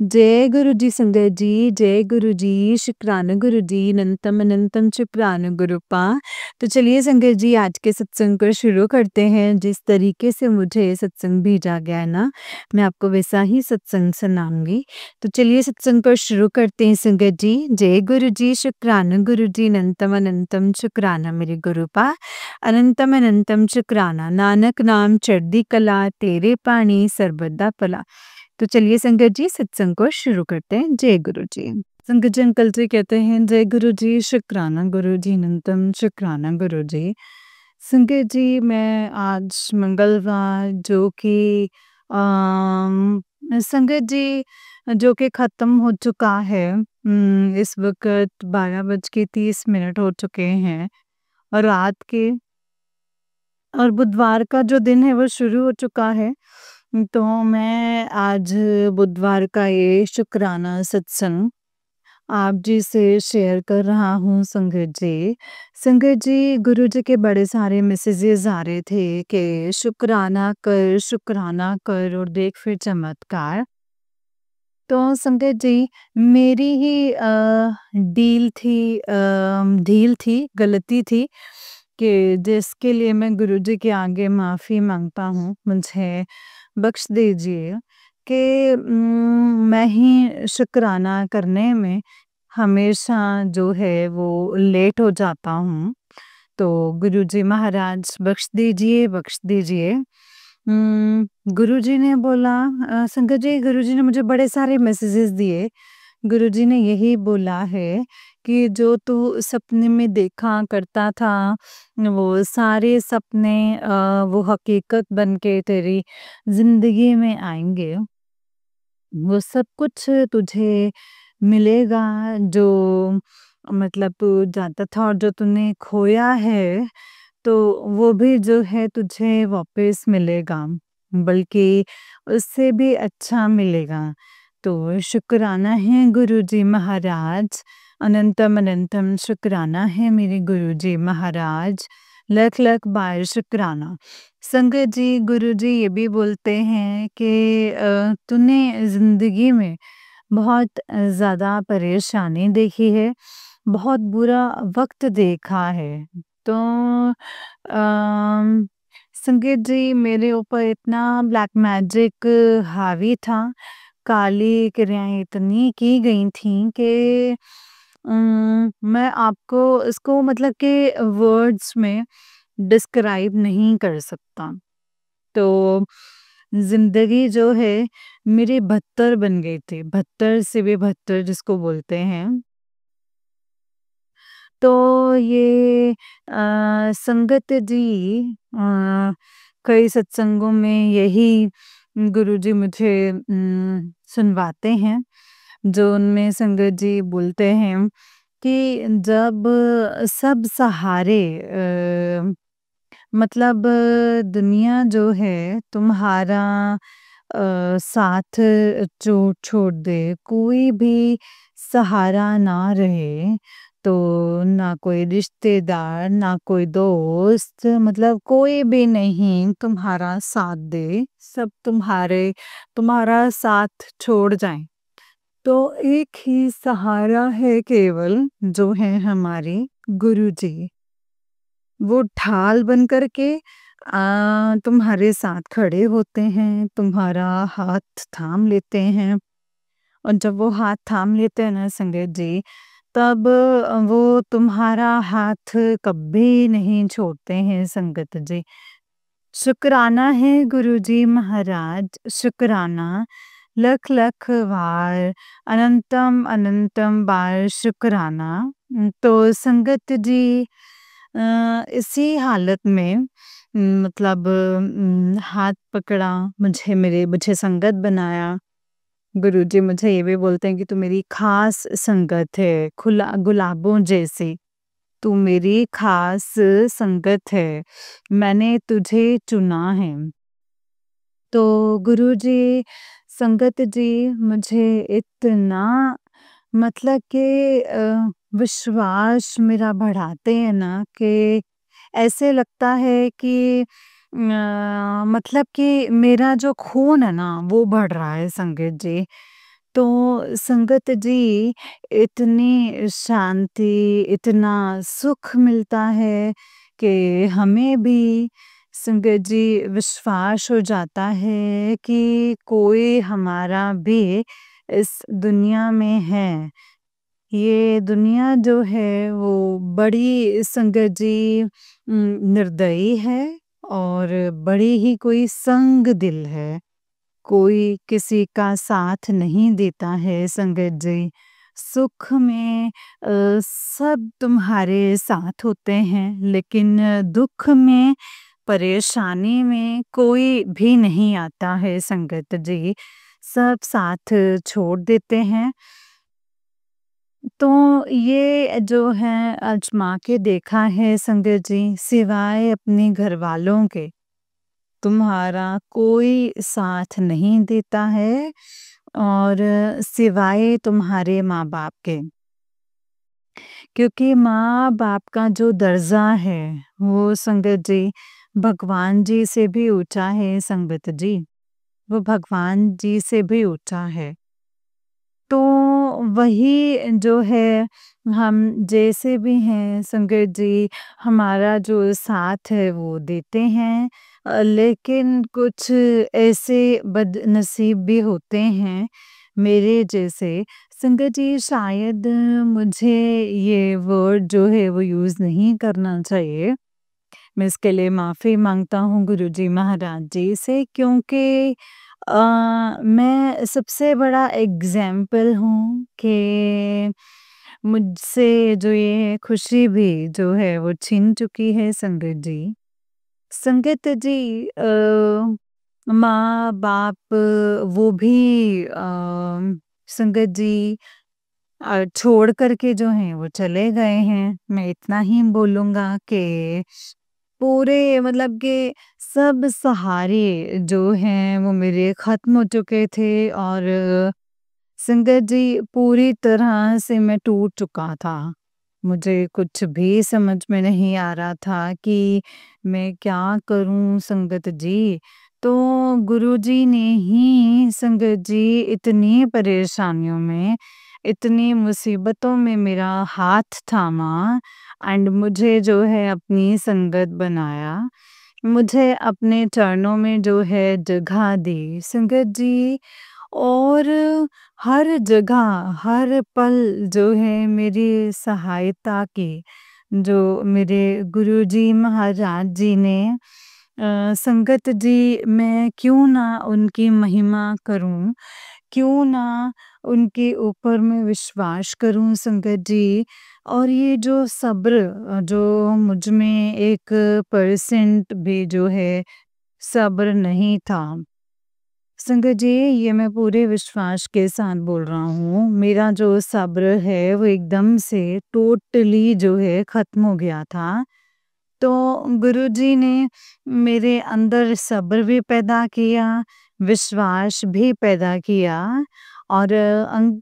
जय गुरु जी संगत जी, जय गुरु जी, शुक्राना गुरु जी, अनंतम अनंतम शुक्राना गुरुपा। तो चलिए संगत जी आज के सत्संग को शुरू करते हैं। जिस तरीके से मुझे सत्संग भेजा गया है ना, मैं आपको वैसा ही सत्संग सुनाऊंगी। तो चलिए सत्संग को शुरू करते हैं संगत जी। जय गुरु जी, शुक्राना गुरु जी, अनंतम अनंतम शुक्राना मेरे गुरुपा। अनंतम अनंतम शुक्राना, नानक नाम चढ़दी कला, तेरे पानी सर्बदा भला। तो चलिए संगत जी सत्संग को शुरू करते हैं। जय गुरु जी। संगत जी अंकल जी कहते हैं जय गुरु जी, शुक्राना गुरु जी, अनंतम शुक्राना गुरु जी। संगत जी मैं आज मंगलवार जो कि संगत जी जो कि ख़त्म हो चुका है, इस वक़्त 12:30 हो चुके हैं और रात के, और बुधवार का जो दिन है वो शुरू हो चुका है। तो मैं आज बुधवार का ये शुक्राना सत्संग आप जी से शेयर कर रहा हूँ संगत जी। संगत जी गुरु जी के बड़े सारे मैसेजेस आ रहे थे कि शुक्राना कर और देख फिर चमत्कार। तो संगत जी मेरी ही ढील थी, गलती थी कि जिसके लिए मैं गुरु जी के आगे माफ़ी मांगता हूँ। मुझे बख्श दीजिए कि मैं ही शुक्राना करने में हमेशा जो है वो लेट हो जाता हूँ। तो गुरुजी महाराज बख्श दीजिए, बख्श दीजिए। गुरुजी ने बोला, संगत जी गुरुजी ने मुझे बड़े सारे मैसेजेस दिए। गुरुजी ने यही बोला है कि जो तू सपने में देखा करता था, वो सारे सपने वो हकीकत बन के तेरी ज़िंदगी में आएँगे। वो सब कुछ तुझे मिलेगा जो मतलब तू जानता था, और जो तूने खोया है तो वो भी जो है तुझे वापस मिलेगा, बल्कि उससे भी अच्छा मिलेगा। तो शुक्राना है गुरुजी महाराज, अनंतम अनंतम शुक्राना है मेरे गुरुजी महाराज, लख लख बार शुक्राना। संगत जी गुरुजी ये भी बोलते हैं कि तूने ज़िंदगी में बहुत ज़्यादा परेशानी देखी है, बहुत बुरा वक़्त देखा है। तो संगीत जी मेरे ऊपर इतना ब्लैक मैजिक हावी था, काली क्रियाएँ इतनी की गई थी कि मैं आपको इसको मतलब कि वर्ड्स में डिस्क्राइब नहीं कर सकता। तो ज़िंदगी जो है मेरी बदतर बन गई थी, बदतर से भी बदतर जिसको बोलते हैं। तो ये संगत जी कई सत्संगों में यही गुरुजी मुझे सुनवाते हैं, जो उनमें संगत जी बोलते हैं कि जब सब सहारे मतलब दुनिया जो है तुम्हारा साथ छोड़ दे, कोई भी सहारा ना रहे, तो ना कोई रिश्तेदार, ना कोई दोस्त, मतलब कोई भी नहीं तुम्हारा साथ दे, सब तुम्हारा साथ छोड़ जाएं, तो एक ही सहारा है केवल, जो है हमारे गुरुजी। वो ढाल बन कर के तुम्हारे साथ खड़े होते हैं, तुम्हारा हाथ थाम लेते हैं, और जब वो हाथ थाम लेते हैं ना संगत जी, तब वो तुम्हारा हाथ कभी नहीं छोड़ते हैं संगत जी। शुक्राना है गुरुजी महाराज, शुक्राना, लख लख बार, अनंतम अनंतम बार शुक्राना। तो संगत जी इसी हालत में मतलब हाथ पकड़ा, मुझे संगत बनाया। गुरुजी मुझे ये भी बोलते हैं कि तू मेरी खास संगत है, खुला गुलाबों जैसी, तू मेरी खास संगत है, मैंने तुझे चुना है। तो गुरुजी, संगत जी मुझे इतना मतलब कि विश्वास मेरा बढ़ाते हैं ना कि ऐसे लगता है कि मतलब कि मेरा जो खून है ना वो बढ़ रहा है संगत जी। तो संगत जी, इतनी शांति, इतना सुख मिलता है कि हमें भी संगत जी विश्वास हो जाता है कि कोई हमारा भी इस दुनिया में है। ये दुनिया जो है वो बड़ी संगत जी निर्दयी है और बड़ी ही कोई संग दिल है। कोई किसी का साथ नहीं देता है संगत जी। सुख में सब तुम्हारे साथ होते हैं, लेकिन दुख में, परेशानी में कोई भी नहीं आता है संगत जी। सब साथ छोड़ देते हैं। तो ये जो है आज़मा के देखा है संगत जी, सिवाय अपने घरवालों के तुम्हारा कोई साथ नहीं देता है और सिवाय तुम्हारे माँ-बाप के। क्योंकि माँ-बाप का जो दर्जा है, वो संगत जी भगवान जी से भी ऊँचा है संगत जी। वो भगवान जी से भी ऊँचा है। तो वही जो है हम जैसे भी हैं संगत जी, हमारा जो साथ है वो देते हैं। लेकिन कुछ ऐसे बदनसीब भी होते हैं मेरे जैसे। संगत जी, शायद मुझे ये वर्ड जो है वो यूज़ नहीं करना चाहिए। मैं इसके लिए माफ़ी माँगता हूँ गुरुजी महाराज जी से, क्योंकि अ, मैं सबसे बड़ा एग्ज़ाम्पल हूँ कि मुझसे जो ये खुशी भी जो है वो छीन चुकी है संगत जी। संगत जी, माँ-बाप वो भी संगत जी छोड़ कर के जो हैं वो चले गए हैं। मैं इतना ही बोलूँगा कि पूरे मतलब कि सब सहारे जो हैं वो मेरे ख़त्म हो चुके थे और संगत जी पूरी तरह से मैं टूट चुका था। मुझे कुछ भी समझ में नहीं आ रहा था कि मैं क्या करूँ संगत जी। तो गुरुजी ने ही संगत जी इतनी परेशानियों में, इतनी मुसीबतों में मेरा हाथ थामा एंड मुझे जो है अपनी संगत बनाया। मुझे अपने चरणों में जो है जगह दी संगत जी। और हर जगह, हर पल जो है मेरी सहायता की, जो मेरे गुरुजी महाराज जी ने संगत जी, मैं क्यों ना उनकी महिमा करूँ, क्यों ना उनके ऊपर मैं विश्वास करूँ संगत जी। और ये जो सब्र जो मुझ में 1% भी जो है सब्र नहीं था। संगत जी, ये मैं पूरे विश्वास के साथ बोल रहा हूँ, मेरा जो सब्र है वो एकदम से टोटली जो है ख़त्म हो गया था। तो गुरुजी ने मेरे अंदर सब्र भी पैदा किया, विश्वास भी पैदा किया और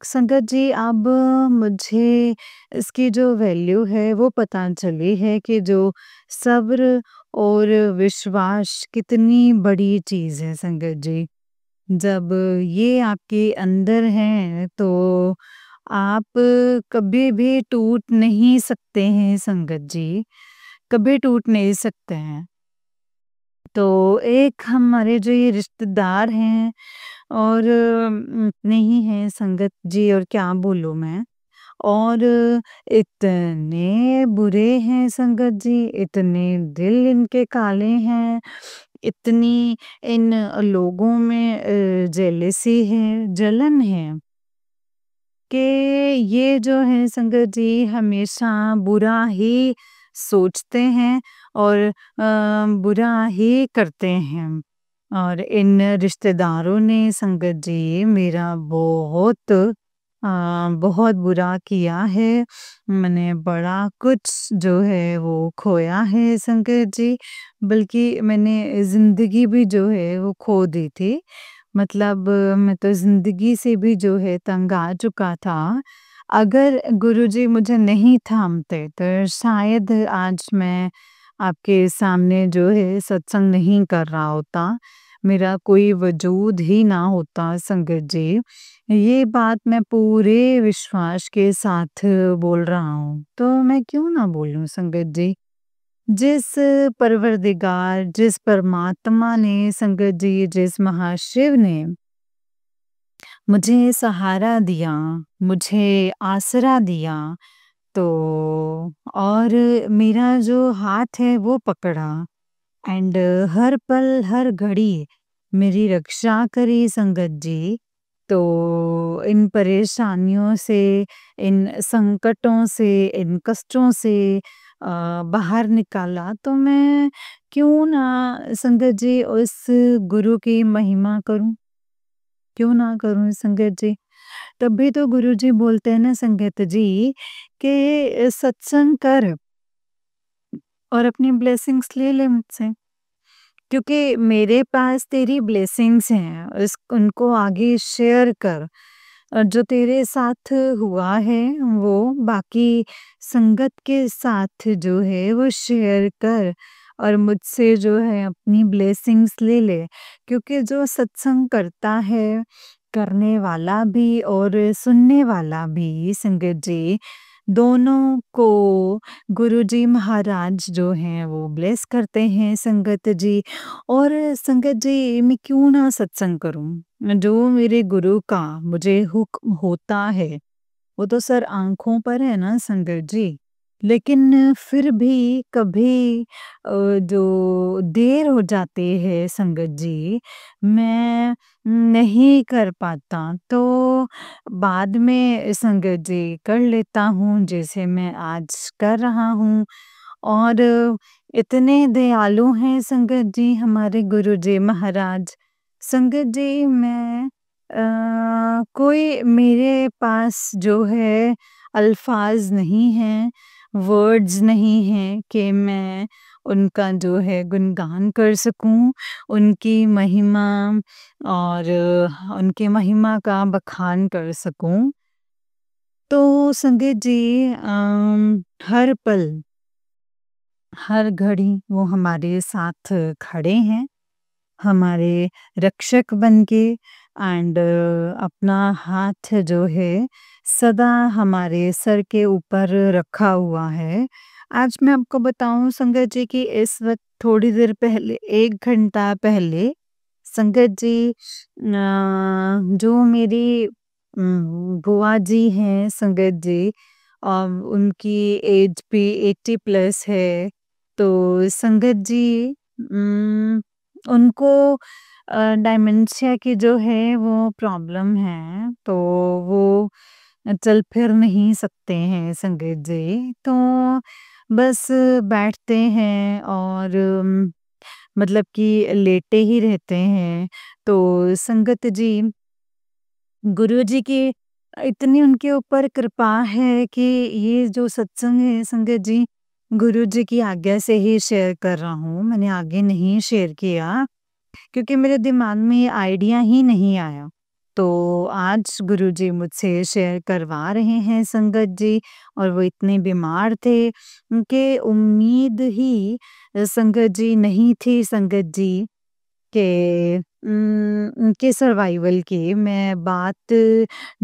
संगत जी, अब मुझे इसकी जो वैल्यू है वो पता चली है कि जो सब्र और विश्वास कितनी बड़ी चीज़ है संगत जी। जब ये आपके अंदर है तो आप कभी भी टूट नहीं सकते हैं संगत जी, कभी टूट नहीं सकते हैं। तो एक हमारे जो ये रिश्तेदार हैं और इतने ही हैं संगत जी, और क्या बोलूँ मैं। और इतने बुरे हैं संगत जी, इतने दिल इनके काले हैं, इतनी इन लोगों में जेलसी है, जलन है कि ये जो है संगत जी हमेशा बुरा ही सोचते हैं और बुरा ही करते हैं। और इन रिश्तेदारों ने संगत जी मेरा बहुत बुरा किया है। मैंने बड़ा कुछ जो है वो खोया है संगत जी, बल्कि मैंने ज़िंदगी भी जो है वो खो दी थी। मतलब मैं तो ज़िंदगी से भी जो है तंग आ चुका था। अगर गुरुजी मुझे नहीं थामते तो शायद आज मैं आपके सामने जो है सत्संग नहीं कर रहा होता। मेरा कोई वजूद ही ना होता संगत जी। ये बात मैं पूरे विश्वास के साथ बोल रहा हूँ। तो मैं क्यों ना बोलूँ संगत जी? जिस परवरदिगार, जिस परमात्मा ने संगत जी, जिस महाशिव ने मुझे सहारा दिया, मुझे आसरा दिया, तो और मेरा जो हाथ है वो पकड़ा एंड हर पल, हर घड़ी मेरी रक्षा करी संगत जी। तो इन परेशानियों से, इन संकटों से, इन कष्टों से बाहर निकाला, तो मैं क्यों ना संगत जी उस गुरु की महिमा करूँ? क्यों ना करूँ संगत जी? तभी तो गुरुजी बोलते हैं ना संगत जी कि सत्संग कर और अपनी ब्लेसिंग्स ले ले मुझसे। क्योंकि मेरे पास तेरी ब्लेसिंग्स हैं, उस उनको आगे शेयर कर। और जो तेरे साथ हुआ है वो बाकी संगत के साथ जो है वो शेयर कर और मुझसे जो है अपनी ब्लेसिंग्स ले ले। क्योंकि जो सत्संग करता है, करने वाला भी और सुनने वाला भी संगत जी, दोनों को गुरुजी महाराज जो हैं वो ब्लेस करते हैं संगत जी। और संगत जी मैं क्यों ना सत्संग करूं? जो मेरे गुरु का मुझे हुक्म होता है वो तो सर आंखों पर है ना संगत जी। लेकिन फिर भी कभी जो देर हो जाती है संगत जी, मैं नहीं कर पाता तो बाद में संगत जी कर लेता हूँ जैसे मैं आज कर रहा हूँ। और इतने दयालु हैं संगत जी हमारे गुरुजी महाराज। संगत जी मैं कोई मेरे पास जो है अल्फाज नहीं हैं, वर्ड्स नहीं हैं कि मैं उनका जो है गुणगान कर सकूं, उनकी महिमा और उनकी महिमा का बखान कर सकूं। तो संगत जी हर पल, हर घड़ी वो हमारे साथ खड़े हैं, हमारे रक्षक बन के एंड अपना हाथ जो है सदा हमारे सर के ऊपर रखा हुआ है। आज मैं आपको बताऊं संगत जी कि इस वक्त थोड़ी देर पहले 1 घंटा पहले संगत जी जो मेरी बुआ जी हैं संगत जी, उनकी एज भी 80 प्लस है। तो संगत जी उनको डायमेंशिया की जो है वो प्रॉब्लम है, तो वो चल फिर नहीं सकते हैं संगीत जी। तो बस बैठते हैं और मतलब कि लेटे ही रहते हैं। तो संगत जी गुरुजी की इतनी उनके ऊपर कृपा है कि ये जो सत्संग है संगत जी, गुरुजी की आज्ञा से ही शेयर कर रहा हूँ, मैंने आगे नहीं शेयर किया। क्योंकि मेरे दिमाग में ये आइडिया ही नहीं आया। तो आज गुरुजी मुझसे शेयर करवा रहे हैं संगत जी। और वो इतने बीमार थे, उनके उम्मीद ही संगत जी नहीं थी संगत जी के उनके सर्वाइवल की। मैं बात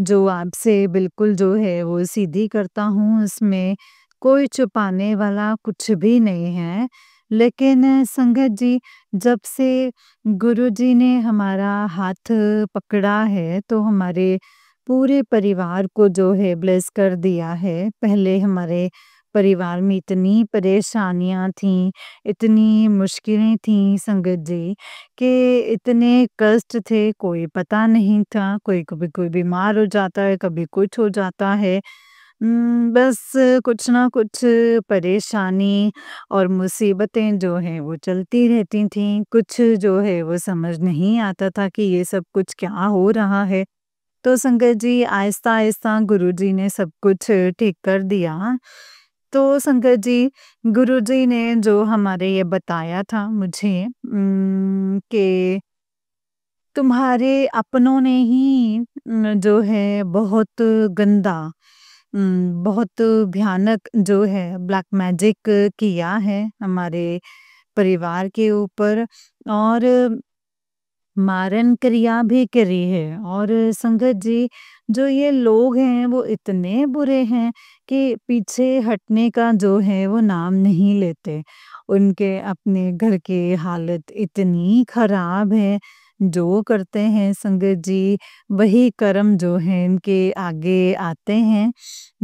जो आपसे बिल्कुल जो है वो सीधी करता हूँ, उसमें कोई छुपाने वाला कुछ भी नहीं है। लेकिन संगत जी जब से गुरुजी ने हमारा हाथ पकड़ा है तो हमारे पूरे परिवार को जो है ब्लेस कर दिया है। पहले हमारे परिवार में इतनी परेशानियाँ थीं, इतनी मुश्किलें थीं संगत जी कि इतने कष्ट थे, कोई पता नहीं था, कोई कभी कोई बीमार हो जाता है, कभी कुछ हो जाता है। बस कुछ ना कुछ परेशानी और मुसीबतें जो हैं वो चलती रहती थीं। कुछ जो है वो समझ नहीं आता था कि ये सब कुछ क्या हो रहा है। तो संगत जी आहिस्ता-आहिस्ता गुरुजी ने सब कुछ ठीक कर दिया। तो संगत जी गुरुजी ने जो हमारे ये बताया था मुझे कि तुम्हारे अपनों ने ही जो है बहुत गंदा बहुत भयानक जो है ब्लैक मैजिक किया है हमारे परिवार के ऊपर। और मारण क्रिया भी करी है। और संगत जी, जो ये लोग हैं वो इतने बुरे हैं कि पीछे हटने का जो है वो नाम नहीं लेते। उनके अपने घर की हालत इतनी खराब है, जो करते हैं संगत जी, वही कर्म जो है इनके आगे आते हैं।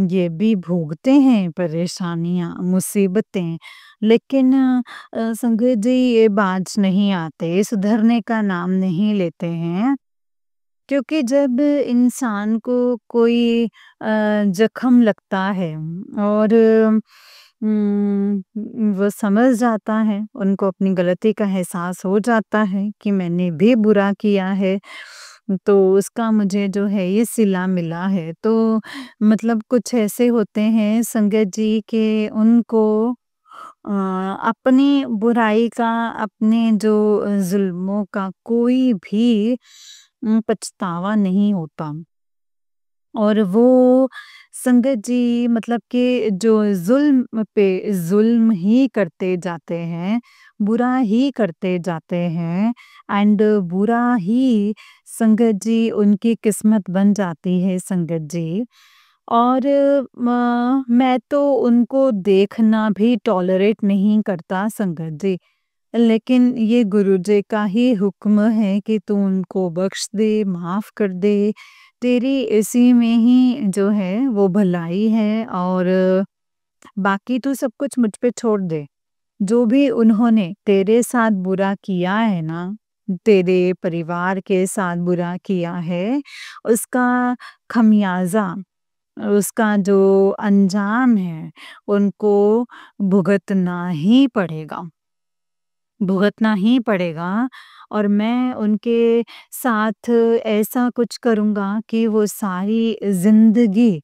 ये भी भोगते हैं परेशानियाँ, मुसीबतें, लेकिन संगत जी ये बाज नहीं आते, सुधरने का नाम नहीं लेते हैं। क्योंकि जब इंसान को कोई ज़ख्म लगता है और वो समझ जाता है, उनको अपनी गलती का एहसास हो जाता है कि मैंने भी बुरा किया है, तो उसका मुझे जो है ये सिला मिला है। तो मतलब कुछ ऐसे होते हैं संगत जी के उनको अपनी बुराई का, अपने जो ज़ुल्मों का कोई भी पछतावा नहीं होता। और वो संगत जी मतलब कि जो ज़ुल्म पे ज़ुल्म ही करते जाते हैं, बुरा ही करते जाते हैं, एंड बुरा ही संगत जी उनकी किस्मत बन जाती है संगत जी। और मैं तो उनको देखना भी टॉलरेट नहीं करता संगत जी। लेकिन ये गुरुजी का ही हुक्म है कि तू उनको बख्श दे, माफ़ कर दे। तेरी इसी में ही जो है वो भलाई है, और बाकी तू सब कुछ मुझ पे छोड़ दे। जो भी उन्होंने तेरे साथ बुरा किया है ना, तेरे परिवार के साथ बुरा किया है, उसका खमियाज़ा, उसका जो अंजाम है, उनको भुगतना ही पड़ेगा। भुगतना ही पड़ेगा। और मैं उनके साथ ऐसा कुछ करूँगा कि वो सारी ज़िंदगी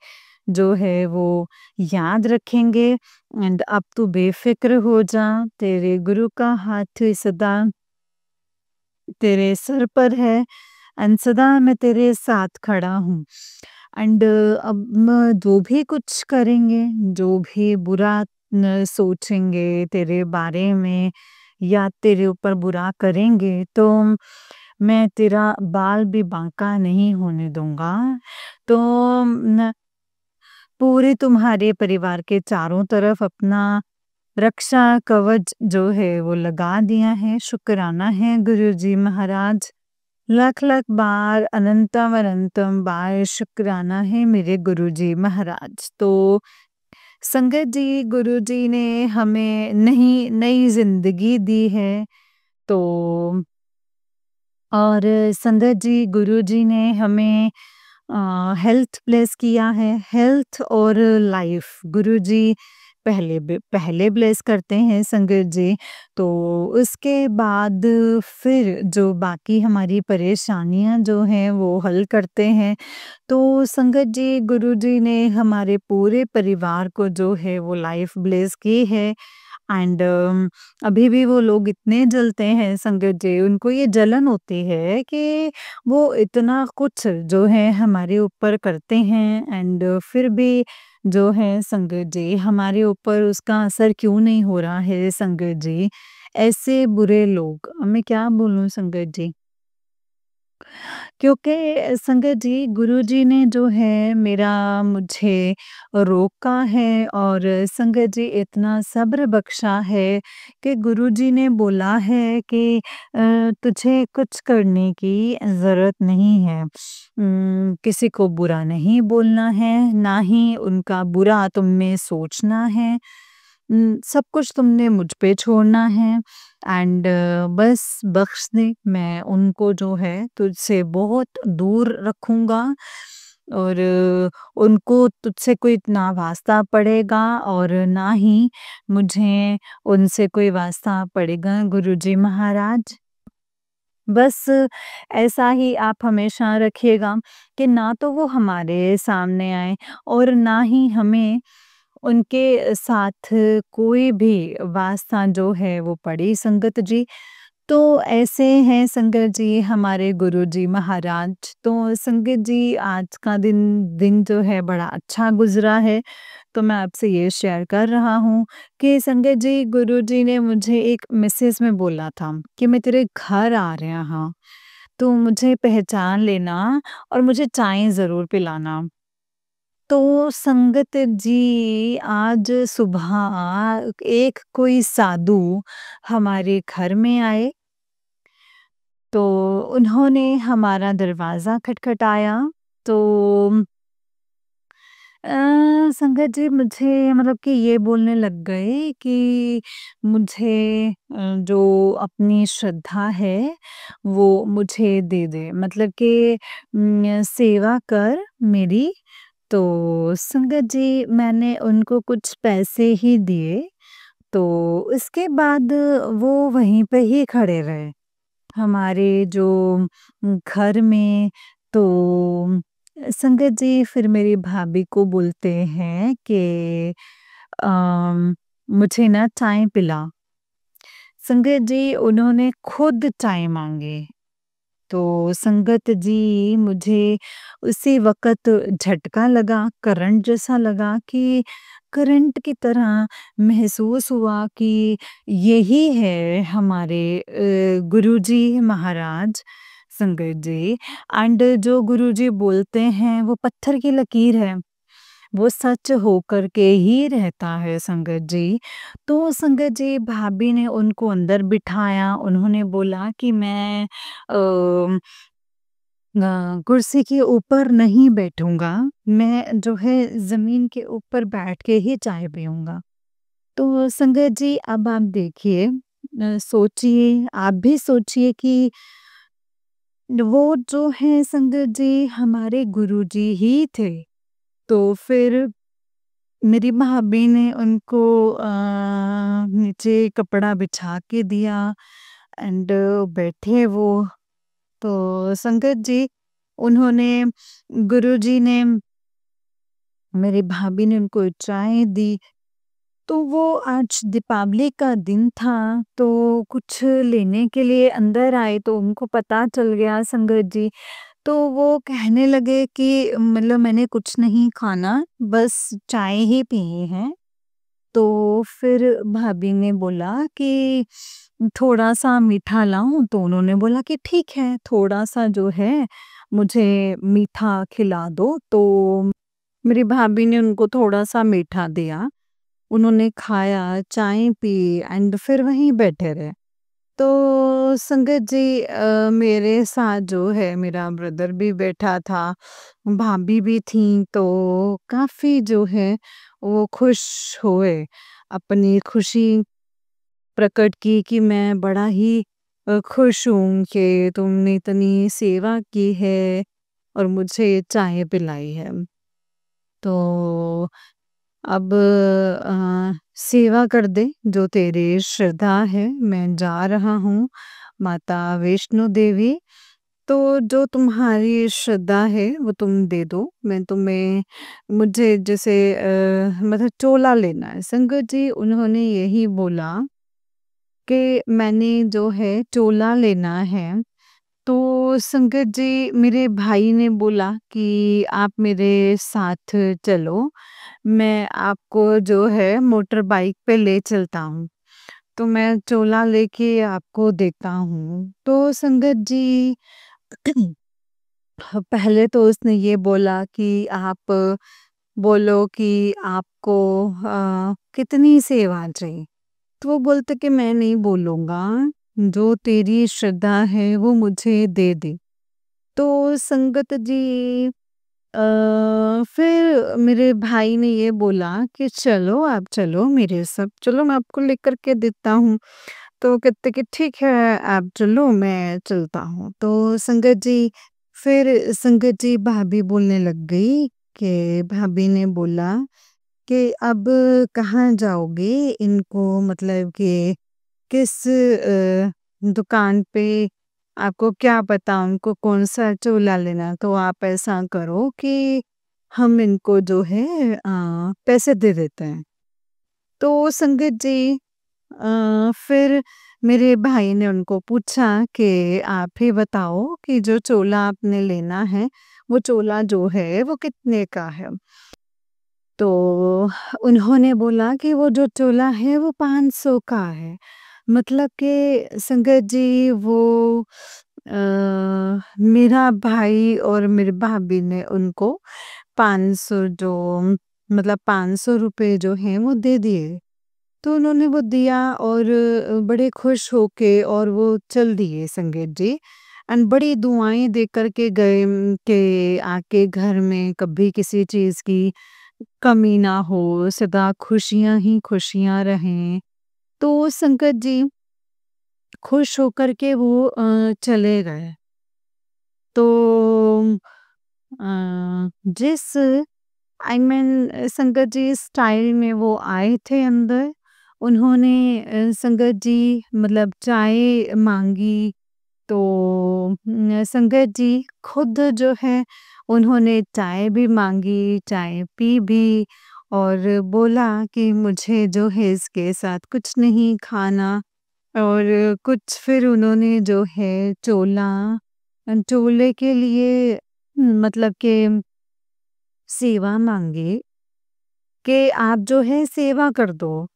जो है वो याद रखेंगे। एंड अब तू बेफ़िक्र हो जा, तेरे गुरु का हाथ सदा तेरे सर पर है, एंड सदा मैं तेरे साथ खड़ा हूँ। एंड अब म जो भी कुछ करेंगे, जो भी बुरा सोचेंगे तेरे बारे में या तेरे ऊपर बुरा करेंगे, तो मैं तेरा बाल भी बांका नहीं होने दूँगा। तो न पूरे तुम्हारे परिवार के चारों तरफ अपना रक्षा कवच जो है वो लगा दिया है। शुक्राना है गुरुजी महाराज। लख-लख बार, अनंतम अनंतम बार शुक्राना है मेरे गुरुजी महाराज। तो संगत जी, गुरुजी ने हमें नई नई ज़िंदगी दी है। तो और संगत जी, गुरुजी ने हमें हेल्थ ब्लेस किया है, हेल्थ और लाइफ गुरुजी पहले ब्लेस करते हैं संगत जी। तो उसके बाद फिर जो बाकी हमारी परेशानियाँ जो हैं वो हल करते हैं। तो संगत जी, गुरुजी ने हमारे पूरे परिवार को जो है वो लाइफ ब्लेस की है। एंड अभी भी वो लोग इतने जलते हैं संगत जी, उनको ये जलन होती है कि वो इतना कुछ जो है हमारे ऊपर करते हैं, एंड फिर भी जो है संगत जी हमारे ऊपर उसका असर क्यों नहीं हो रहा है संगत जी। ऐसे बुरे लोग, मैं क्या बोलूँ संगत जी। क्योंकि संगत जी, गुरुजी ने जो है मेरा मुझे रोका है, और संगत जी इतना सब्र बख्शा है कि गुरुजी ने बोला है कि तुझे कुछ करने की ज़रूरत नहीं है। किसी को बुरा नहीं बोलना है, ना ही उनका बुरा तुम में सोचना है। सब कुछ तुमने मुझ पे छोड़ना है, एंड बस बख्श दे, मैं उनको जो है तुझसे बहुत दूर रखूँगा। और उनको तुझसे कोई ना वास्ता पड़ेगा, और ना ही मुझे उनसे कोई वास्ता पड़ेगा गुरुजी महाराज। बस ऐसा ही आप हमेशा रखिएगा कि ना तो वो हमारे सामने आए, और ना ही हमें उनके साथ कोई भी वास्ता जो है वो पड़ी संगत जी। तो ऐसे हैं संगत जी हमारे गुरुजी महाराज। तो संगत जी, आज का दिन दिन जो है बड़ा अच्छा गुज़रा है। तो मैं आपसे ये शेयर कर रहा हूँ कि संगत जी, गुरुजी ने मुझे एक मैसेज में बोला था कि मैं तेरे घर आ रहा हाँ। तो मुझे पहचान लेना और मुझे चाय ज़रूर पिलाना। तो संगत जी आज सुबह एक कोई साधु हमारे घर में आए, तो उन्होंने हमारा दरवाज़ा खटखटाया। तो संगत जी मुझे मतलब कि ये बोलने लग गए कि मुझे जो अपनी श्रद्धा है वो मुझे दे दे, मतलब कि सेवा कर मेरी। तो संगत जी मैंने उनको कुछ पैसे ही दिए, तो उसके बाद वो वहीं पे ही खड़े रहे हमारे जो घर में। तो संगत जी फिर मेरी भाभी को बोलते हैं कि अम, मुझे ना चाय पिला। संगत जी उन्होंने खुद चाय मांगे। तो संगत जी मुझे उसी वक़्त झटका लगा, करंट जैसा लगा कि करंट की तरह महसूस हुआ कि यही है हमारे गुरुजी महाराज। संगत जी एंड जो गुरुजी बोलते हैं वो पत्थर की लकीर है, वो सच होकर के ही रहता है संगत जी। तो संगत जी भाभी ने उनको अंदर बिठाया, उन्होंने बोला कि मैं कुर्सी के ऊपर नहीं बैठूँगा, मैं जो है ज़मीन के ऊपर बैठ के ही चाय पीऊँगा। तो संगत जी अब आप देखिए, सोचिए, आप भी सोचिए कि वो जो हैं संगत जी हमारे गुरुजी ही थे। तो फिर मेरी भाभी ने उनको नीचे कपड़ा बिछा के दिया एंड बैठे वो। तो संगत जी उन्होंने गुरुजी ने मेरी भाभी ने उनको चाय दी। तो वो आज दीपावली का दिन था, तो कुछ लेने के लिए अंदर आए तो उनको पता चल गया संगत जी। तो वो कहने लगे कि मतलब मैंने कुछ नहीं खाना, बस चाय ही पी है। तो फिर भाभी ने बोला कि थोड़ा-सा मीठा लाऊँ? तो उन्होंने बोला कि ठीक है, थोड़ा-सा जो है मुझे मीठा खिला दो। तो मेरी भाभी ने उनको थोड़ा-सा मीठा दिया। उन्होंने खाया, चाय पी एंड फिर वहीं बैठे रहे। तो संगत जी मेरे साथ जो है मेरा ब्रदर भी बैठा था, भाभी भी थीं, तो काफ़ी जो है वो खुश हुए। अपनी खुशी प्रकट की कि मैं बड़ा ही खुश हूँ कि तुमने इतनी सेवा की है और मुझे चाय पिलाई है। तो अब सेवा कर दे जो तेरी श्रद्धा है, मैं जा रहा हूँ माता वैष्णो देवी। तो जो तुम्हारी श्रद्धा है वो तुम दे दो, मैं तुम्हें मुझे जैसे मतलब चोला लेना है। संगत जी उन्होंने यही बोला कि मैंने जो है चोला लेना है। तो संगत जी मेरे भाई ने बोला कि आप मेरे साथ चलो, मैं आपको जो है मोटर बाइक पे ले चलता हूँ। तो मैं चोला लेके आपको देता हूँ। तो संगत जी पहले तो उसने ये बोला कि आप बोलो कि आपको कितनी सेवा चाहिए? तो वो बोलते कि मैं नहीं बोलूँगा, जो तेरी श्रद्धा है वो मुझे दे दे। तो संगत जी फिर मेरे भाई ने ये बोला कि चलो आप चलो मेरे साथ, चलो मैं आपको लेकर के देता हूँ। तो कहते कि ठीक है आप चलो मैं चलता हूँ। तो संगत जी फिर संगत जी भाभी बोलने लग गई कि भाभी ने बोला कि अब कहाँ जाओगे इनको, मतलब कि किस दुकान पे, आपको क्या पता उनको कौन-सा चोला लेना, तो आप ऐसा करो कि हम इनको जो है पैसे दे देते हैं। तो संगत जी फिर मेरे भाई ने उनको पूछा कि आप ही बताओ कि जो चोला आपने लेना है, वो चोला जो है वो कितने का है? तो उन्होंने बोला कि वो जो चोला है वो 500 का है। मतलब कि संगत जी वो मेरा भाई और मेरे भाभी ने उनको 500 जो मतलब 500 रुपए जो हैं वो दे दिए। तो उन्होंने वो दिया और बड़े खुश होके और वो चल दिए संगीत जी। एंड बड़ी दुआएँ दे कर के गए कि आके घर में कभी किसी चीज़ की कमी ना हो, सदा खुशियाँ ही खुशियाँ रहें। तो संगत जी खुश होकर के वो चले गए। तो जिस आई मीन संगत जी स्टाइल में वो आए थे अंदर, उन्होंने संगत जी मतलब चाय माँगी तो संगत जी खुद जो है उन्होंने चाय भी माँगी, चाय पी भी और बोला कि मुझे जो है इसके साथ कुछ नहीं खाना और कुछ फिर उन्होंने जो है चोला चोले के लिए मतलब कि सेवा माँगी कि आप जो है सेवा कर दो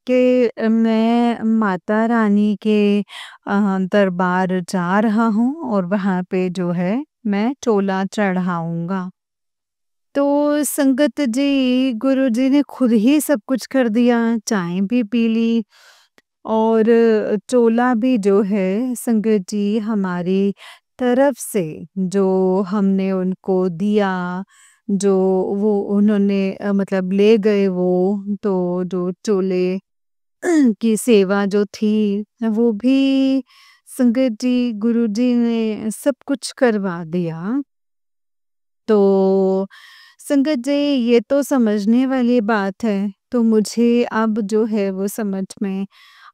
कि मैं माता रानी के दरबार जा रहा हूँ और वहाँ पे जो है मैं चोला चढ़ाऊँगा। तो संगत जी गुरुजी ने खुद ही सब कुछ कर दिया, चाय भी पी ली और चोला भी जो है संगत जी हमारी तरफ से जो हमने उनको दिया, जो वो उन्होंने मतलब ले गए वो, तो जो चोले की सेवा जो थी, वो भी संगत जी गुरुजी ने सब कुछ करवा दिया। तो संगत जी ये तो समझने वाली बात है, तो मुझे अब जो है वो समझ में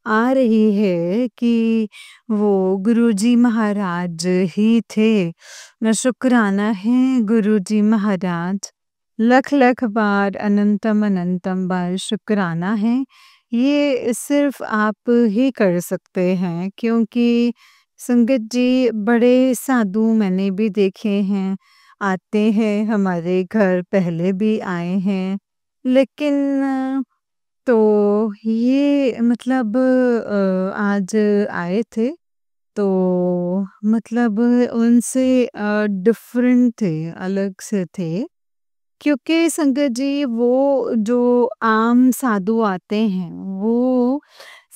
आ रही है कि वो गुरुजी महाराज ही थे। शुक्राना है गुरुजी महाराज। लख-लख बार अनंतम अनंतम बार शुक्राना है। ये सिर्फ़ आप ही कर सकते हैं क्योंकि संगत जी बड़े साधु मैंने भी देखे हैं, आते हैं हमारे घर पहले भी आए हैं। लेकिन तो ये मतलब आज आए थे, तो मतलब उनसे डिफ़रेंट थे, अलग से थे। क्योंकि संगत जी वो जो आम साधु आते हैं, वो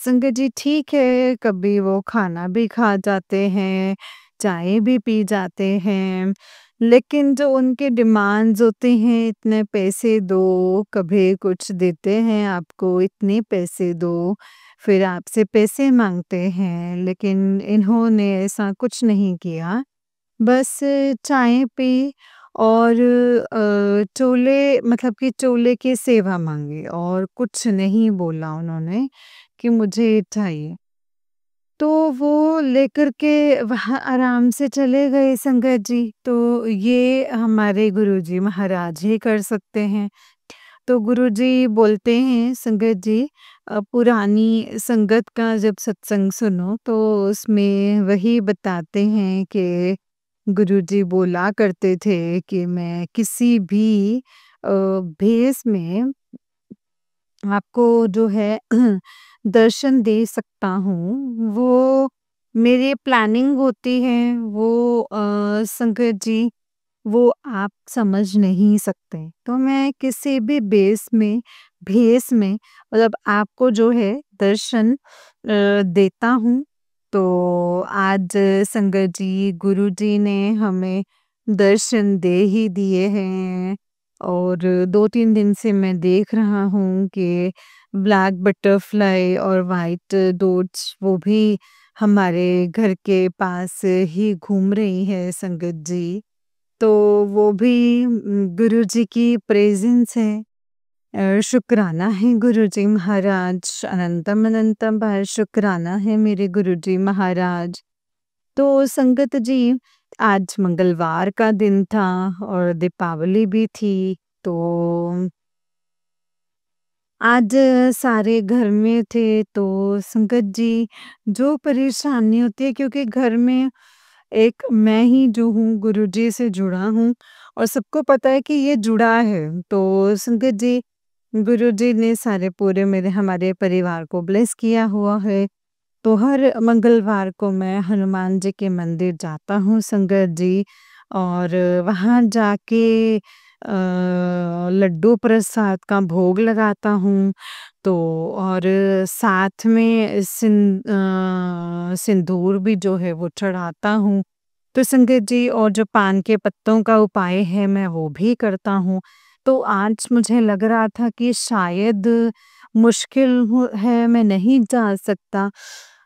संगत जी ठीक है, कभी वो खाना भी खा जाते हैं, चाय भी पी जाते हैं, लेकिन जो उनके डिमांड्स होते हैं इतने पैसे दो, कभी कुछ देते हैं आपको इतने पैसे दो, फिर आपसे पैसे माँगते हैं, लेकिन इन्होंने ऐसा कुछ नहीं किया। बस चाय पी और चोले मतलब कि चोले की सेवा माँगी और कुछ नहीं बोला उन्होंने कि मुझे ये चाहिए। तो वो लेकर के वहाँ आराम से चले गए संगत जी, तो ये हमारे गुरुजी महाराज ही कर सकते हैं। तो गुरुजी बोलते हैं संगत जी पुरानी संगत का जब सत्संग सुनो तो उसमें वही बताते हैं कि गुरुजी बोला करते थे कि मैं किसी भी भेष में आपको जो है दर्शन दे सकता हूँ। वो मेरी प्लानिंग होती है वो संगत जी वो आप समझ नहीं सकते। तो मैं किसी भी भेष में मतलब आपको जो है दर्शन देता हूँ। तो आज संगत जी गुरुजी ने हमें दर्शन दे ही दिए हैं और 2-3 दिन से मैं देख रहा हूँ कि ब्लैक बटरफ्लाई और व्हाइट डॉट्स वो भी हमारे घर के पास ही घूम रही है संगत जी। तो वो भी गुरुजी की प्रेज़ेंस है। शुक्राना है गुरुजी महाराज, अनंतम अनंतम बार शुक्राना है मेरे गुरुजी महाराज। तो संगत जी आज मंगलवार का दिन था और दीपावली भी थी, तो आज सारे घर में थे, तो संगत जी जो परेशानी होती है क्योंकि घर में एक मैं ही जो हूँ गुरुजी से जुड़ा हूँ और सबको पता है कि ये जुड़ा है। तो संगत जी गुरुजी ने सारे पूरे मेरे हमारे परिवार को ब्लेस किया हुआ है। तो हर मंगलवार को मैं हनुमान जी के मंदिर जाता हूँ संगत जी, और वहाँ जाके लड्डू प्रसाद का भोग लगाता हूँ। तो और साथ में सिंदूर भी जो है वो चढ़ाता हूँ। तो संगत जी, और जो पान के पत्तों का उपाय है मैं वो भी करता हूँ। तो आज मुझे लग रहा था कि शायद मुश्किल है, मैं नहीं जा सकता,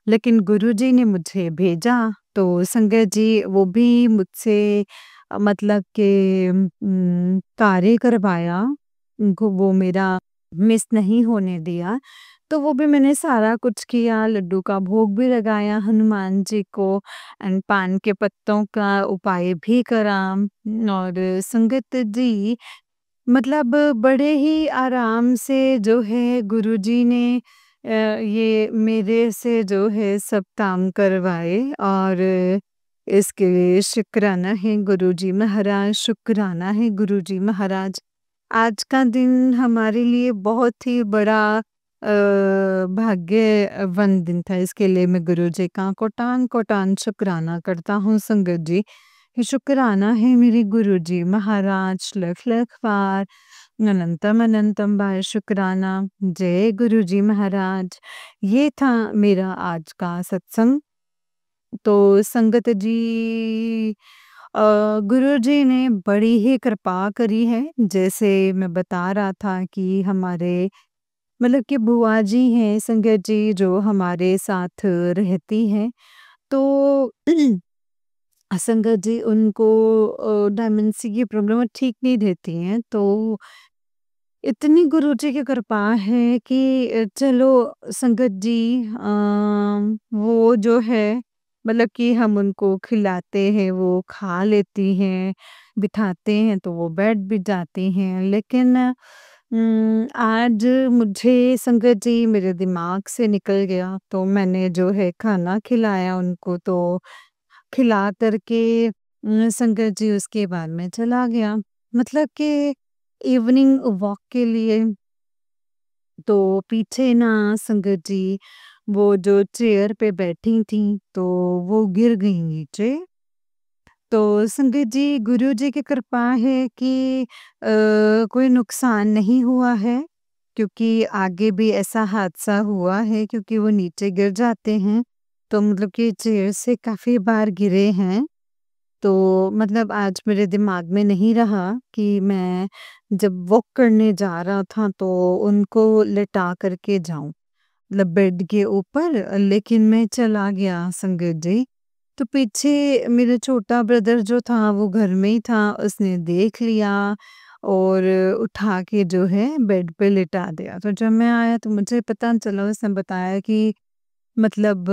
लेकिन गुरुजी ने मुझे भेजा। तो संगत जी वो भी मुझसे मतलब कि कार्य करवाया, उनको वो मेरा मिस नहीं होने दिया। तो वो भी मैंने सारा कुछ किया, लड्डू का भोग भी लगाया हनुमान जी को, एंड पान के पत्तों का उपाय भी करा। और संगत जी, मतलब बड़े ही आराम से जो है गुरुजी ने ये मेरे से जो है सब काम करवाए, और इसके लिए शुक्राना है गुरुजी महाराज, शुक्राना है गुरुजी महाराज। आज का दिन हमारे लिए बहुत ही बड़ा भाग्यवान दिन था। इसके लिए मैं गुरुजी का कोटान कोटान शुक्राना करता हूँ संगत जी। शुक्राना है मेरे गुरुजी महाराज, लख लख बार, अनंतम अनंतम बार शुक्राना। जय गुरुजी महाराज। ये था मेरा आज का सत्संग। तो संगत जी, गुरुजी ने बड़ी ही कृपा करी है। जैसे मैं बता रहा था कि हमारे मतलब कि बुआ जी हैं संगत जी, जो हमारे साथ रहती हैं। तो संगत जी उनको डायमेंसी की प्रॉब्लम ठीक नहीं रहती हैं। तो इतनी गुरुजी की कृपा है कि चलो संगत जी, वो जो है मतलब कि हम उनको खिलाते हैं, वो खा लेती हैं, बिठाते हैं तो वो बैठ भी जाती हैं। लेकिन आज मुझे संगत जी मेरे दिमाग से निकल गया, तो मैंने जो है खाना खिलाया उनको, तो खिला कर के संगत जी उसके बाद में चला गया। मतलब कि इवनिंग वॉक के लिए। तो पीछे ना संगत जी, वो जो चेयर पे बैठी थी, तो वो गिर गई नीचे। तो संगत जी, गुरुजी की कृपा है कि कोई नुकसान नहीं हुआ है, क्योंकि आगे भी ऐसा हादसा हुआ है, क्योंकि वो नीचे गिर जाते हैं। तो मतलब कि चेयर से काफ़ी बार गिरे हैं। तो मतलब आज मेरे दिमाग में नहीं रहा कि मैं जब वॉक करने जा रहा था तो उनको लिटा करके जाऊं, मतलब बेड के ऊपर, लेकिन मैं चला गया संगत जी। तो पीछे मेरा छोटा ब्रदर जो था वो घर में ही था, उसने देख लिया और उठा के जो है बेड पे लिटा दिया। तो जब मैं आया तो मुझे पता चला, उसने बताया कि मतलब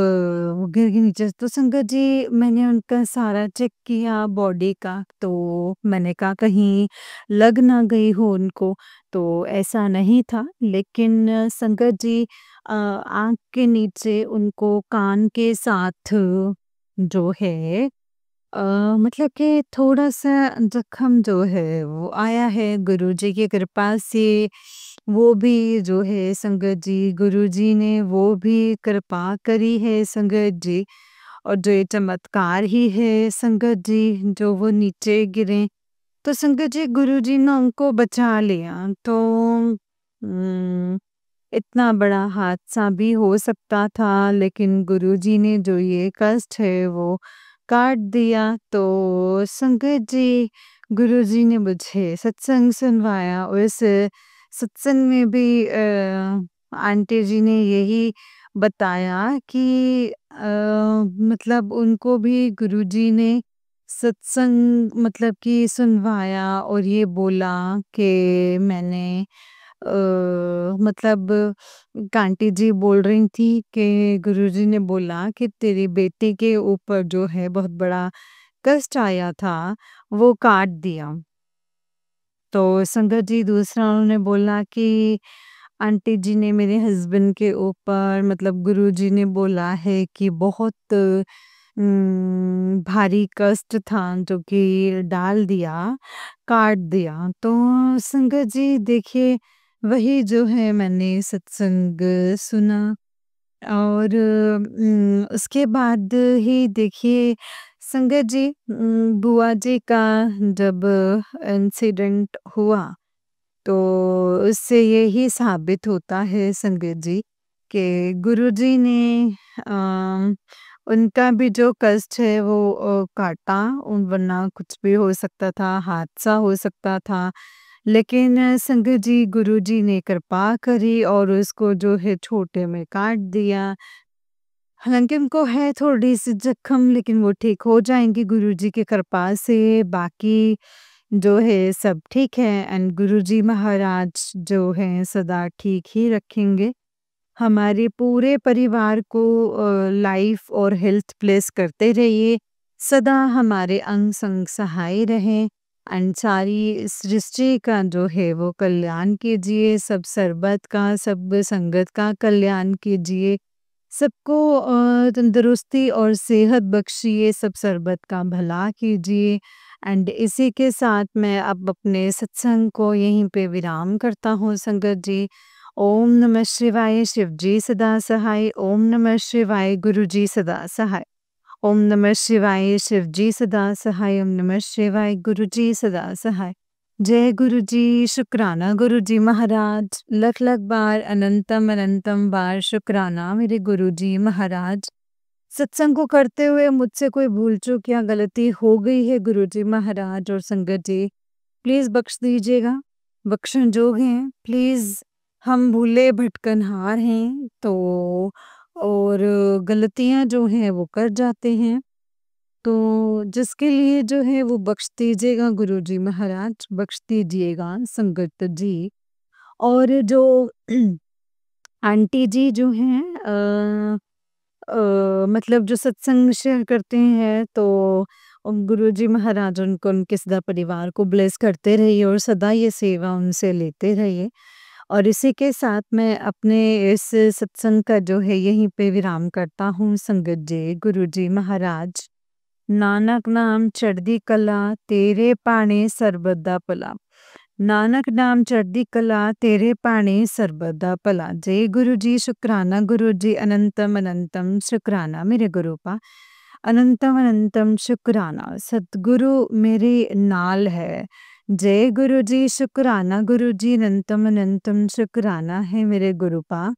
वो गिर के नीचे। तो संगत जी, मैंने उनका सारा चेक किया बॉडी का, तो मैंने कहा कहीं लग ना गई हो उनको, तो ऐसा नहीं था। लेकिन संगत जी, आँख के नीचे उनको कान के साथ जो है अ, मतलब कि थोड़ा-सा ज़ख्म जो है वो आया है। गुरुजी की कृपा से वो भी जो है संगत जी, गुरुजी ने वो भी कृपा करी है संगत जी। और जो ये चमत्कार ही है संगत जी, जो वो नीचे गिरे, तो संगत जी गुरुजी ने उनको बचा लिया। तो इतना बड़ा हादसा भी हो सकता था, लेकिन गुरुजी ने जो ये कष्ट है वो काट दिया। तो संगत जी, गुरुजी ने मुझे सत्संग सुनवाया, और इस सत्संग में भी आंटी जी ने यही बताया कि मतलब उनको भी गुरुजी ने सत्संग मतलब कि सुनवाया, और ये बोला कि मैंने अ, मतलब आंटी जी बोल रही थी कि गुरुजी ने बोला कि तेरी बेटी के ऊपर जो है बहुत बड़ा कष्ट आया था, वो काट दिया। तो संगत जी, दूसरा उन्होंने बोला कि आंटी जी ने मेरे हस्बैंड के ऊपर, मतलब गुरुजी ने बोला है कि बहुत भारी कष्ट था जो कि डाल दिया, काट दिया। तो संगत जी देखिए, वही जो है मैंने सत्संग सुना, और उसके बाद ही देखिए संगत जी, बुआ जी का जब इंसिडेंट हुआ, तो उससे यही साबित होता है संगत जी कि गुरुजी ने अ, उनका भी जो कष्ट है वो काटा, वरना कुछ भी हो सकता था, हादसा हो सकता था। लेकिन संगत जी, गुरुजी ने कृपा करी और उसको जो है छोटे में काट दिया। हालाँकि उनको है थोड़ी-सी जख्म, लेकिन वो ठीक हो जाएँगी गुरुजी की कृपा से। बाकी जो है सब ठीक है, एंड गुरुजी महाराज जो हैं सदा ठीक ही रखेंगे। हमारे पूरे परिवार को लाइफ और हेल्थ ब्लेस करते रहिए। सदा हमारे अंग संग सहाय रहें, एंड सारी सृष्टि का जो है वो कल्याण कीजिए, सब सरबत का, सब संगत का कल्याण कीजिए। सबको तंदुरुस्ती और सेहत बख्शिए, सब सरबत का भला कीजिए। एंड इसी के साथ मैं अब अपने सत्संग को यहीं पे विराम करता हूँ संगत जी। ओम नमः शिवाय, शिव जी सदा सहाय। ओम नमः शिवाय, गुरु जी सदा सहाय। ओम नमः शिवाय, शिव जी सदा सहाय। ओम नमः शिवाय, गुरु जी सदा सहाय। जय गुरु जी, शुक्राना गुरु जी महाराज, लख लख बार, अनंतम अनंतम बार शुक्राना मेरे गुरु जी महाराज। सत्संग को करते हुए मुझसे कोई भूल चूक या गलती हो गई है गुरु जी महाराज और संगत जी, प्लीज़ बख्श दीजिएगा, बख्शण जोग हैं प्लीज़। हम भूले भटकनहार हैं, तो और गलतियाँ जो हैं वो कर जाते हैं, तो जिसके लिए जो है वो बख्श दीजिएगा गुरुजी महाराज, बख्श दीजिएगा संगत जी। और जो आंटी जी जो हैं मतलब जो सत्संग शेयर करते हैं, तो गुरुजी महाराज उनको, उनके सदा परिवार को ब्लेस करते रहिए और सदा ये सेवा उनसे लेते रहिए। और इसी के साथ मैं अपने इस सत्संग का जो है यहीं पे विराम करता हूँ संगत जी। गुरुजी महाराज, नानक नाम चढ़दी कला, तेरे पाणे ਸਰਬਦਾ ਭਲਾ। नानक नाम चढ़दी कला, तेरे पाणे ਸਰਬਦਾ ਭਲਾ। जय गुरु जी, शुक्राना गुरु जी, अनंतम अनंतम शुक्राना मेरे गुरुपा। अनंतम अनंतम शुक्राना, सतगुरु मेरे नाल है। जय गुरु जी, शुक्राना गुरु जी, अनंतम अनंतम शुक्राना है मेरे गुरुपा।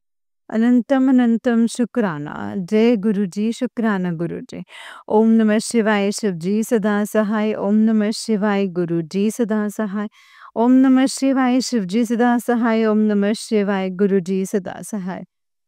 अनंतम अनंतम शुक्राना। जय गुरु जी, शुक्राना गुरु जी। ओम नमः शिवाय, शिव जी सदा सहाय। ओम नमः शिवाय, गुरु जी सदा सहाय। ओम नमः शिवाय, शिव जी सदा सहाय। ओम नमः शिवाय, गुरु जी सदा सहाय।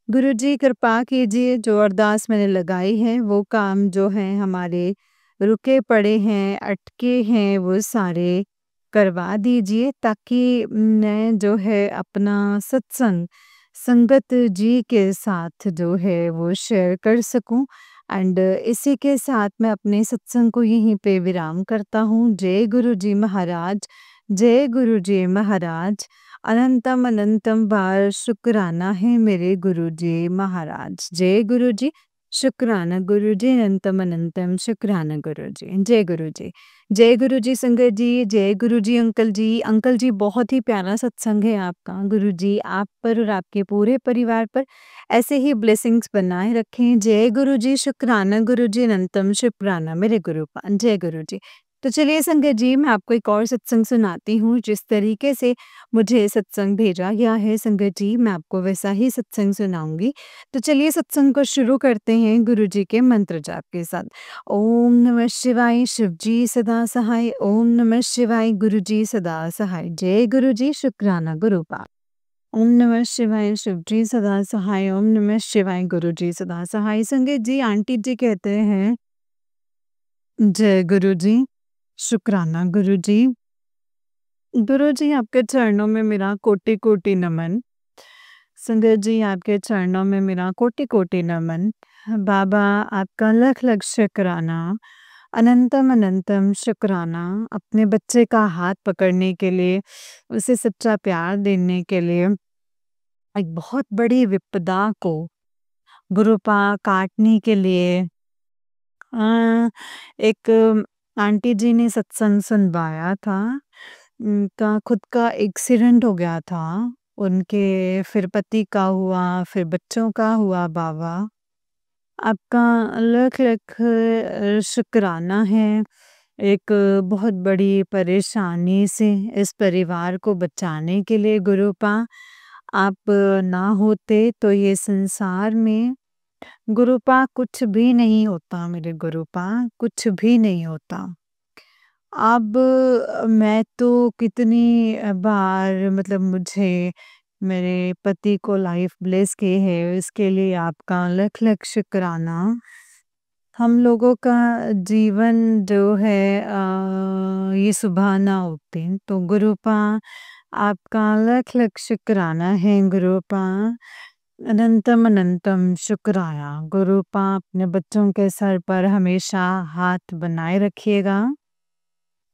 गुरु जी कृपा कीजिए, जो अरदास मैंने लगाई है वो काम जो है हमारे रुके पड़े हैं, अटके हैं, वो सारे करवा दीजिए, ताकि मैं जो है अपना सत्संग संगत जी के साथ जो है वो शेयर कर सकूं। एंड इसी के साथ मैं अपने सत्संग को यहीं पे विराम करता हूँ। जय गुरु जी महाराज, जय गुरु जी महाराज। अनंतम अनंतम बार शुक्राना है मेरे गुरु जी महाराज। जय गुरु जी, शुक्राना गुरु जी, अनंतम अनंतम शुक्राना गुरु जी। जय गुरु जी, जय गुरु जी संगत जी, जय गुरु जी अंकल जी। अंकल जी, बहुत ही प्यारा सत्संग है आपका। गुरु जी आप पर और आपके पूरे परिवार पर ऐसे ही ब्लेसिंग्स बनाए रखें। जय गुरु जी, शुक्राना गुरु जी, अनंतम शुक्राना मेरे गुरु पा। जय गुरु जी। तो चलिए संगत जी, मैं आपको एक और सत्संग सुनाती हूँ। जिस तरीके से मुझे सत्संग भेजा गया है संगत जी, मैं आपको वैसा ही सत्संग सुनाऊंगी। तो चलिए सत्संग को शुरू करते हैं गुरु जी के मंत्र जाप के साथ। ओम नमः शिवाय, शिव जी सदा सहाय। ओम नमः शिवाय, गुरु जी सदा सहाय। जय गुरु जी, शुक्राना गुरु पा। ओम नमः शिवाय, शिव जी सदा सहाय। ओम नमः शिवाय, गुरु जी सदा सहाय। संगत जी, आंटी जी कहते हैं, जय गुरु जी, शुक्राना गुरु जी। गुरु जी आपके चरणों में मेरा कोटि कोटि नमन। संगत जी, आपके चरणों में मेरा कोटि कोटि नमन। बाबा आपका लख लख शुक्राना, अनंतम अनंतम शुक्राना, अपने बच्चे का हाथ पकड़ने के लिए, उसे सच्चा प्यार देने के लिए, एक बहुत बड़ी विपदा को गुरुपा काटने के लिए। एक आंटी जी ने सत्संग सुनवाया था, उनका खुद का एक्सीडेंट हो गया था, उनके फिर पति का हुआ, फिर बच्चों का हुआ बाबा। आपका लख-लख शुक्राना है, एक बहुत बड़ी परेशानी से इस परिवार को बचाने के लिए गुरुपा। आप ना होते तो ये संसार में गुरुपा कुछ भी नहीं होता मेरे गुरुपा, कुछ भी नहीं होता। अब मैं तो कितनी बार मतलब मुझे मेरे पति को लाइफ ब्लेस की है, इसके लिए आपका लख-लख शुक्राना। हम लोगों का जीवन जो है ये सुबह ना उगते तो गुरुपा आपका लख-लख शुक्राना है गुरुपा। अनंतम अनंतम शुक्राना गुरुपा। अपने बच्चों के सर पर हमेशा हाथ बनाए रखिएगा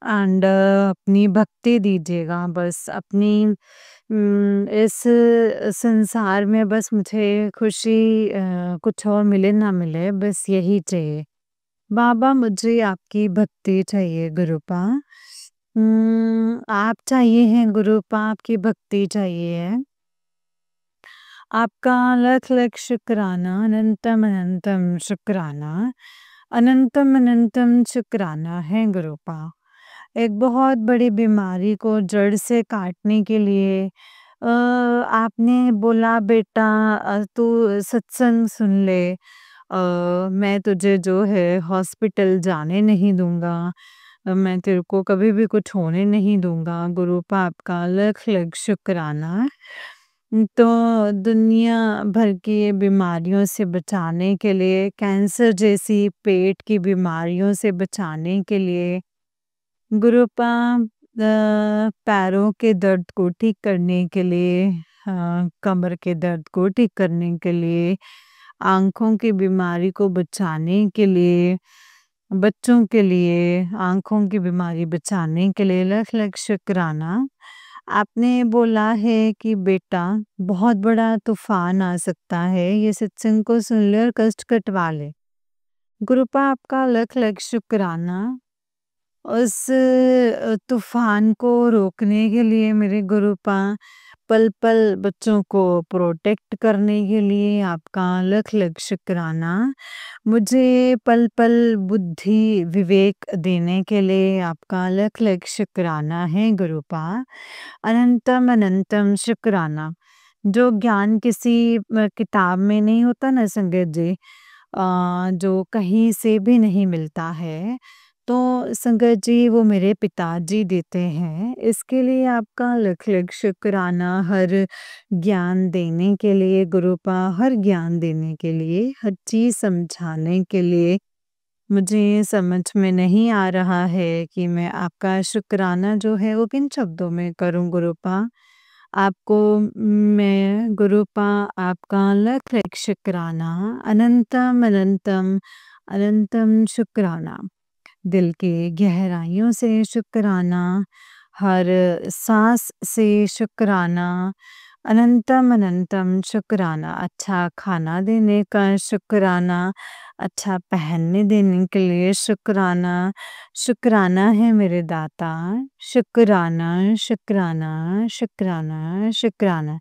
एंड अपनी भक्ति दीजिएगा बस अपनी इस संसार में बस मुझे खुशी कुछ और मिले ना मिले बस यही चाहिए। बाबा मुझे आपकी भक्ति चाहिए गुरुपा। आप चाहिए हैं गुरुपा, आपकी भक्ति चाहिए है। आपका लख-लख शुक्राना, अनंतम अनंतम शुक्राना, अनंतम अनंतम शुक्राना है गुरुपा। एक बहुत बड़ी बीमारी को जड़ से काटने के लिए आपने बोला बेटा तू सत्संग सुन ले, मैं तुझे जो है हॉस्पिटल जाने नहीं दूँगा, मैं तेरे को कभी भी कुछ होने नहीं दूँगा। गुरुपा आपका लख-लख शुक्राना। तो दुनिया भर की बीमारियों से बचाने के लिए, कैंसर जैसी पेट की बीमारियों से बचाने के लिए गुरुपा पैरों के दर्द को ठीक करने के लिए, कमर के दर्द को ठीक करने के लिए, आँखों की बीमारी को बचाने के लिए, बच्चों के लिए आँखों की बीमारी बचाने के लिए लख-लख शुक्राना। आपने बोला है कि बेटा बहुत बड़ा तूफ़ान आ सकता है, ये सत्संग को सुन ले और कष्ट कटवा ले। गुरुपा आपका लख-लख शुक्राना। उस तूफ़ान को रोकने के लिए मेरे गुरुपा पल-पल बच्चों को प्रोटेक्ट करने के लिए आपका लख-लख शुक्राना। मुझे पल-पल बुद्धि विवेक देने के लिए आपका लख-लख शुक्राना है गुरुपा। अनंतम अनंतम शुक्राना। जो ज्ञान किसी किताब में नहीं होता ना संगत जी, जो कहीं से भी नहीं मिलता है, तो संगत जी वो मेरे पिताजी देते हैं। इसके लिए आपका लख-लख शुक्राना हर ज्ञान देने के लिए गुरुपा, हर ज्ञान देने के लिए, हर चीज़ समझाने के लिए। मुझे समझ में नहीं आ रहा है कि मैं आपका शुक्राना जो है वो किन शब्दों में करूँ गुरुपा। आपको मैं गुरुपा आपका लख-लख शुक्राना, अनंतम अनंतम अनंतम शुक्राना। दिल की गहराइयों से शुक्राना, हर साँस से शुक्राना, अनंतम अनंतम शुक्राना। अच्छा खाना देने का शुक्राना, अच्छा पहनने देने के लिए शुक्राना। शुक्राना है मेरे दाता, शुक्राना, शुक्राना, शुक्राना, शुक्राना।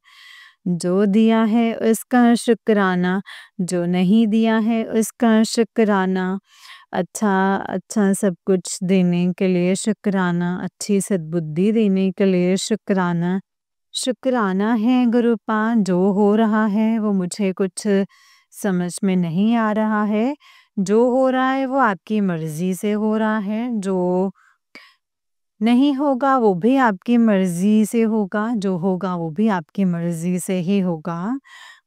जो दिया है उसका शुक्राना, जो नहीं दिया है उसका शुक्राना। अच्छा सब कुछ देने के लिए शुक्राना, अच्छी सद्बुद्धि देने के लिए शुक्राना। शुक्राना है गुरुपा, जो हो रहा है वो मुझे कुछ समझ में नहीं आ रहा है। जो हो रहा है वो आपकी मर्ज़ी से हो रहा है, जो नहीं होगा वो भी आपकी मर्ज़ी से होगा, जो होगा वो भी आपकी मर्ज़ी से ही होगा।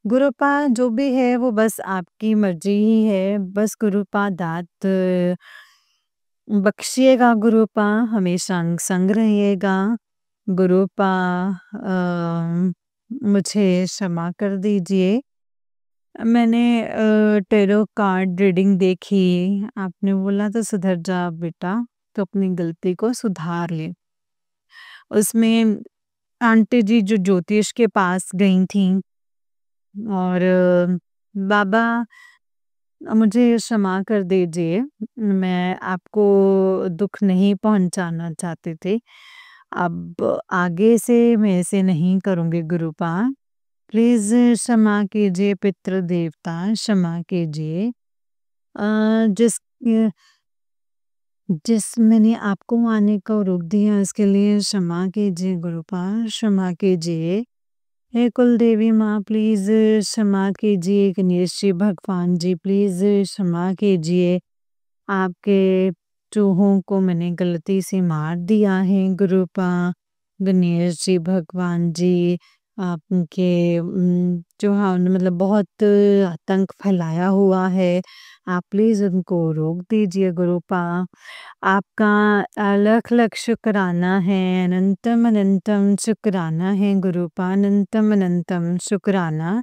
गुरुपा जो भी है वो बस आपकी मर्ज़ी ही है, बस गुरुपा दात बख्शिएगा गुरुपा, हमेशा अंग संग रहिएगा। गुरुपा मुझे क्षमा कर दीजिए। मैंने टैरो कार्ड रीडिंग देखी, आपने बोला था सुधर जा बेटा, तो अपनी गलती को सुधार ले। उसमें आंटी जी जो ज्योतिष के पास गई थीं और बाबा मुझे क्षमा कर दीजिए, मैं आपको दुःख नहीं पहुँचाना चाहती थी। अब आगे से मैं ऐसे नहीं करूँगी गुरुपा। प्लीज़ क्षमा कीजिए पितृ देवता, क्षमा कीजिए। जिस जिस मैंने आपको आने को रोक दिया इसके लिए क्षमा कीजिए गुरुपा, क्षमा कीजिए। हे कुलदेवी माँ प्लीज़ क्षमा कीजिए, गणेश जी भगवान जी प्लीज़ क्षमा कीजिए। आपके चूहों को मैंने गलती से मार दिया है गुरुपा। गणेश जी भगवान जी आपके चूहा मतलब बहुत आतंक फैलाया हुआ है। आप प्लीज़ उनको रोक दीजिए गुरुपा। आपका अलख लख शुक्राना है, अनंतम अनंतम शुक्राना है गुरुपा, अनंतम अनंतम शुक्राना।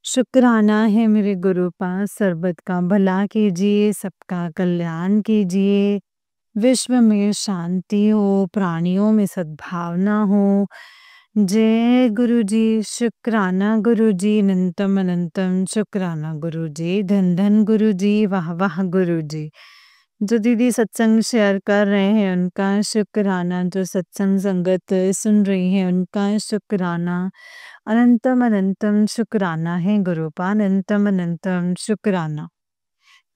शुक्राना है मेरे गुरुपा, सर्बत का भला कीजिए, सबका कल्याण कीजिए, विश्व में शांति हो, प्राणियों में सद्भावना हो। जय गुरु जी, शुक्राना गुरु जी, अनंतम अनंतम शुक्राना गुरु जी, धन धन गुरु जी, वाह वाह गुरु जी। जो दीदी सत्संग शेयर कर रहे हैं उनका शुक्राना, जो सत्संग संगत सुन रही है उनका शुक्राना, अनंतम अनंतम शुक्राना है गुरुपा, अनंतम अनंतम शुक्राना।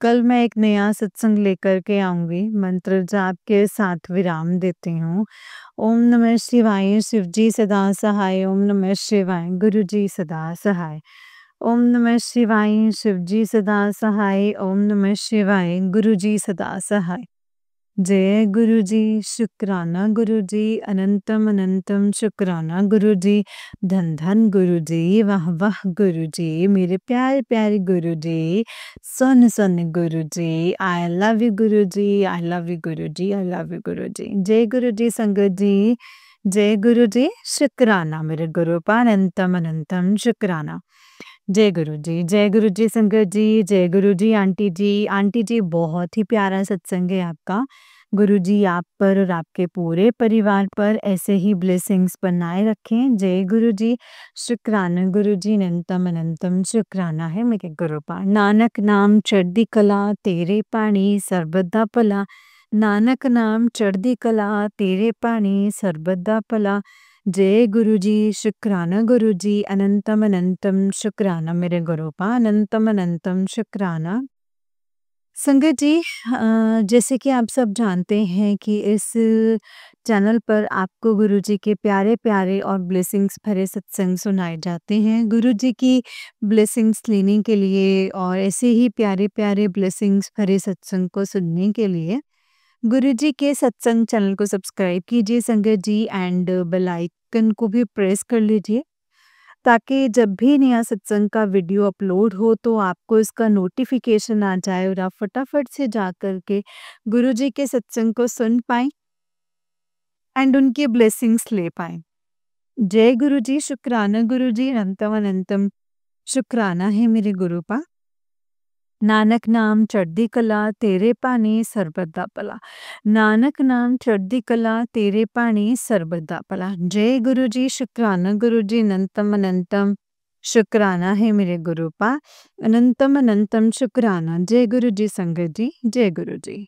कल मैं एक नया सत्संग लेकर के आऊंगी, मंत्र जाप के साथ विराम देती हूँ। ओम नमः शिवाय, शिव जी सदा सहाय, ओम नमः शिवाय, गुरु जी सदा सहाय। ओम नमः शिवाय, शिव जी सदा सहाय, ओम नमः शिवाय, गुरु जी सदा सहाय। जय गुरु जी, शुक्राना गुरु जी, अनंतम अनंतम शुक्राना गुरु जी, धन धन गुरु जी, वाह वाह गुरु जी, मेरे प्यारे प्यारे गुरु जी, सन सन गुरु जी, I love you Guru ji, I love you Guru ji, I love you गुरु जी। जय गुरु जी संगत जी, जय गुरु जी, शुक्राना मेरे गुरु पा, अनंतम अनंतम शुक्राना। जय गुरु जी, जय गुरु जी संगत जी, जय गुरु जी आंटी जी। आंटी जी बहुत ही प्यारा सत्संग है आपका। गुरु जी आप पर और आपके पूरे परिवार पर ऐसे ही ब्लेसिंग्स बनाए रखें। जय गुरु जी, शुक्राना गुरु जी, अनंतम अनंतम शुक्राना है मेरे गुरु पा। नानक नाम चढ़दी कला तेरे पानी सर्बत दा भला, नानक नाम चढ़दी कला तेरे पानी सर्बत दा भला। जय गुरु जी, शुक्राना गुरु जी, अनंतम अनंतम शुक्राना मेरे गुरु पा, अनंतम अनंतम शुक्राना। संगत जी जैसे कि आप सब जानते हैं कि इस चैनल पर आपको गुरु जी के प्यारे प्यारे और ब्लेसिंग्स भरे सत्संग सुनाए जाते हैं। गुरु जी की ब्लेसिंग्स लेने के लिए और ऐसे ही प्यारे प्यारे ब्लेसिंग्स भरे सत्संग को सुनने के लिए गुरु जी के सत्संग चैनल को सब्सक्राइब कीजिए संगत जी, एंड बेल आइकन को भी प्रेस कर लीजिए ताकि जब भी नया सत्संग का वीडियो अपलोड हो तो आपको इसका नोटिफिकेशन आ जाए और आप फटाफट से जा कर के गुरु जी के सत्संग को सुन पाएं एंड उनकी ब्लेसिंग्स ले पाएं। जय गुरु जी, शुक्राना गुरु जी, अनंतम अनंतम शुक्राना है मेरे गुरु पा। नानक नाम चढ़दी कला तेरे पानी सर्बत दा भला, नानक नाम चढ़दी कला तेरे पानी सर्बत दा भला। जय गुरु जी, शुक्राना गुरु जी, अनंतम अनंतम शुक्राना है मेरे गुरु पा, अनंतम अनंतम शुक्राना। जय गुरु जी संगत जी, जय गुरु जी।